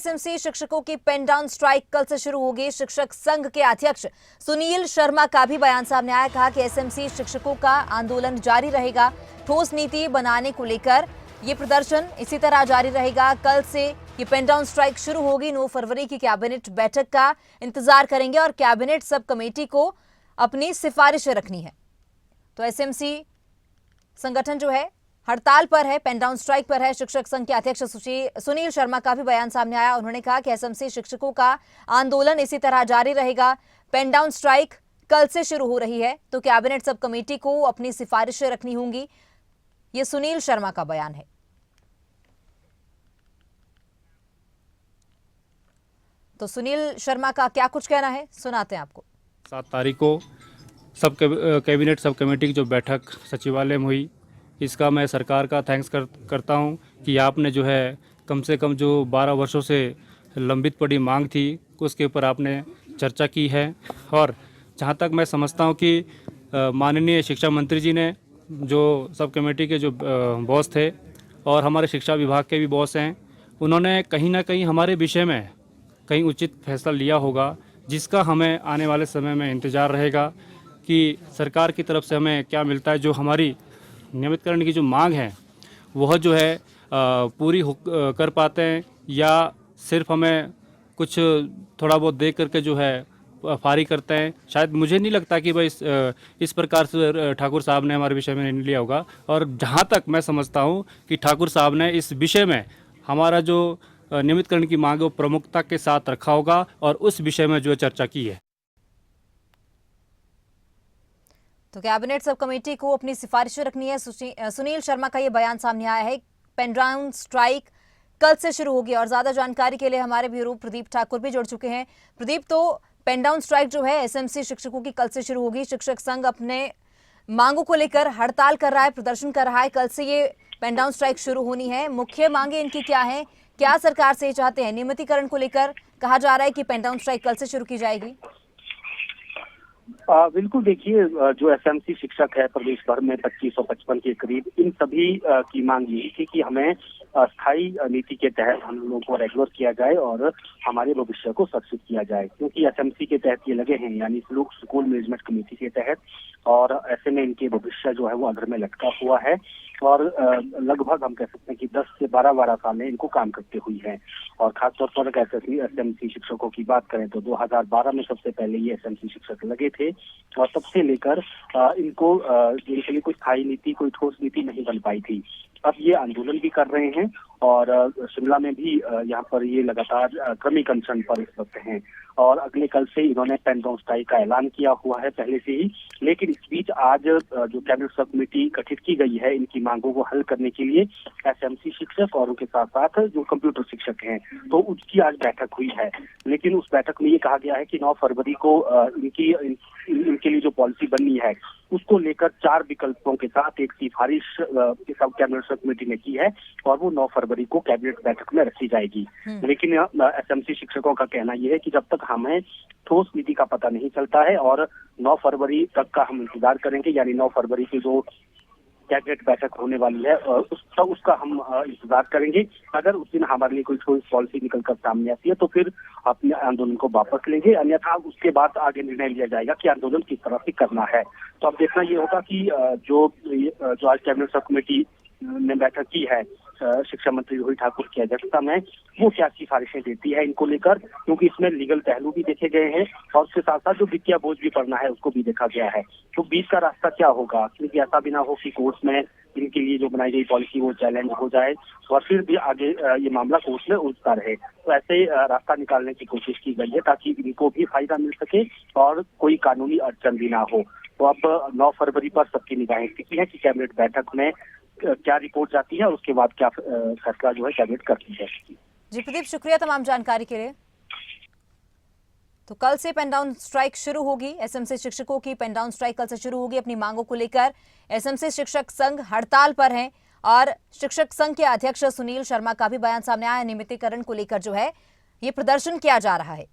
SMC शिक्षकों की pen down strike कल से शुरू होगी। शिक्षक संघ के अध्यक्ष सुनील शर्मा का भी बयान सामने आया। कहा कि एसएमसी शिक्षकों का आंदोलन जारी रहेगा। ठोस नीति बनाने को लेकर ये प्रदर्शन इसी तरह जारी रहेगा। कल से ये पेन डाउन स्ट्राइक शुरू होगी। 9 फरवरी की कैबिनेट बैठक का इंतजार करेंगे और कैबिनेट सब कमेटी को अपनी सिफारिशें रखनी है। तो एसएमसी संगठन जो है हड़ताल पर है, पेन डाउन स्ट्राइक पर है। शिक्षक संघ के अध्यक्ष सुनील शर्मा का भी बयान सामने आया। उन्होंने कहा कि एसएमसी शिक्षकों का आंदोलन इसी तरह जारी रहेगा। पेन डाउन स्ट्राइक कल से शुरू हो रही है तो कैबिनेट सब कमेटी को अपनी सिफारिशें रखनी होंगी। ये सुनील शर्मा का बयान है। तो सुनील शर्मा का क्या कुछ कहना है, सुनाते हैं आपको। 7 तारीख को कैबिनेट सब कमेटी की जो बैठक सचिवालय में हुई, इसका मैं सरकार का थैंक्स करता हूं कि आपने जो है कम से कम जो 12 वर्षों से लंबित पड़ी मांग थी उसके ऊपर आपने चर्चा की है। और जहां तक मैं समझता हूं कि माननीय शिक्षा मंत्री जी ने, जो सब कमेटी के जो बॉस थे और हमारे शिक्षा विभाग के भी बॉस हैं, उन्होंने कहीं ना कहीं हमारे विषय में कहीं उचित फैसला लिया होगा, जिसका हमें आने वाले समय में इंतज़ार रहेगा कि सरकार की तरफ से हमें क्या मिलता है। जो हमारी नियमितकरण की जो मांग है वह जो है पूरी कर पाते हैं या सिर्फ हमें कुछ थोड़ा बहुत दे करके जो है फारी करते हैं। शायद मुझे नहीं लगता कि भाई इस प्रकार से ठाकुर साहब ने हमारे विषय में निर्णय लिया होगा। और जहाँ तक मैं समझता हूँ कि ठाकुर साहब ने इस विषय में हमारा जो नियमितकरण की मांग है वो प्रमुखता के साथ रखा होगा और उस विषय में जो चर्चा की है। तो कैबिनेट सब कमेटी को अपनी सिफारिशें रखनी है। सुनील शर्मा का ये बयान सामने आया है। पेन डाउन स्ट्राइक कल से शुरू होगी और ज्यादा जानकारी के लिए हमारे ब्यूरो प्रदीप ठाकुर भी जुड़ चुके हैं। प्रदीप, तो पेन डाउन स्ट्राइक जो है एसएमसी शिक्षकों की कल से शुरू होगी। शिक्षक संघ अपने मांगों को लेकर हड़ताल कर रहा है, प्रदर्शन कर रहा है। कल से ये पेन डाउन स्ट्राइक शुरू होनी है। मुख्य मांगे इनकी क्या है, क्या सरकार से चाहते हैं? नियमितीकरण को लेकर कहा जा रहा है कि पेन डाउन स्ट्राइक कल से शुरू की जाएगी। बिल्कुल, देखिए, जो एसएमसी शिक्षक है प्रदेश भर में 2555 के करीब, इन सभी की मांग यही थी कि हमें स्थायी नीति के तहत हम लोगों को रेगुलर किया जाए और हमारे भविष्य को सुरक्षित किया जाए, क्योंकि एसएमसी के तहत ये लगे हैं, यानी स्कूल मैनेजमेंट कमेटी के तहत। और ऐसे में इनके भविष्य जो है वो अधर में लटका हुआ है और लगभग हम कह सकते हैं कि 10 से 12 साल में इनको काम करते हुई है। और खासतौर पर एसएमसी शिक्षकों की बात करें तो 2012 में सबसे पहले ये एसएमसी शिक्षक लगे थे और तब से लेकर इनको इनके लिए कोई स्थायी नीति, कोई ठोस नीति नहीं बन पाई थी। अब ये आंदोलन भी कर रहे हैं और शिमला में भी यहाँ पर ये लगातार क्रमिक अनशन पर इस वक्त हैं और अगले कल से इन्होंने पेन डाउन स्ट्राइक का ऐलान किया हुआ है पहले से ही। लेकिन इस बीच आज जो कैबिनेट सब कमेटी गठित की गई है इनकी मांगों को हल करने के लिए, एसएमसी शिक्षक और उनके साथ साथ जो कंप्यूटर शिक्षक हैं, तो उसकी आज बैठक हुई है। लेकिन उस बैठक में ये कहा गया है कि 9 फरवरी को इनके लिए जो पॉलिसी बननी है उसको लेकर 4 विकल्पों के साथ एक सिफारिश सब कैबिनेट सब कमेटी ने की है और वो 9 फरवरी को कैबिनेट बैठक में रखी जाएगी। लेकिन एसएमसी शिक्षकों का कहना यह है कि जब तक हमें ठोस नीति का पता नहीं चलता है और 9 फरवरी तक का हम इंतजार करेंगे, यानी 9 फरवरी की जो कैबिनेट बैठक होने वाली है उसका हम इंतजार करेंगे। अगर उस दिन हमारे लिए कोई ठोस पॉलिसी निकलकर सामने आती है तो फिर अपने आंदोलन को वापस लेंगे, अन्यथा उसके बाद आगे निर्णय लिया जाएगा कि आंदोलन किस तरह से करना है। तो अब देखना ये होगा कि जो आज कैबिनेट सब कमेटी ने बैठक की है शिक्षा मंत्री रोहित ठाकुर की अध्यक्षता में, वो क्या सिफारिशें देती है इनको लेकर, क्योंकि इसमें लीगल पहलू भी देखे गए हैं और उसके साथ साथ जो वित्तीय बोझ भी पड़ना है उसको भी देखा गया है। तो बीच का रास्ता क्या होगा, क्योंकि ऐसा भी ना हो कि कोर्ट में इनके लिए जो बनाई गई पॉलिसी वो चैलेंज हो जाए और फिर भी आगे ये मामला कोर्ट में उलझता रहे। तो ऐसे रास्ता निकालने की कोशिश की गई है ताकि इनको भी फायदा मिल सके और कोई कानूनी अड़चन भी ना हो। तो अब 9 फरवरी पर सबकी निगाहें टिकी है कि कैबिनेट बैठक में क्या रिपोर्ट जाती है और उसके बाद क्या फैसला जो है कैबिनेट करती है। जी प्रदीप, शुक्रिया तमाम जानकारी के लिए। तो कल से पेन डाउन स्ट्राइक शुरू होगी। एसएमसी शिक्षकों की पेन डाउन स्ट्राइक कल से शुरू होगी। अपनी मांगों को लेकर एसएमसी शिक्षक संघ हड़ताल पर हैं और शिक्षक संघ के अध्यक्ष सुनील शर्मा का भी बयान सामने आया। नियमितीकरण को लेकर जो है ये प्रदर्शन किया जा रहा है।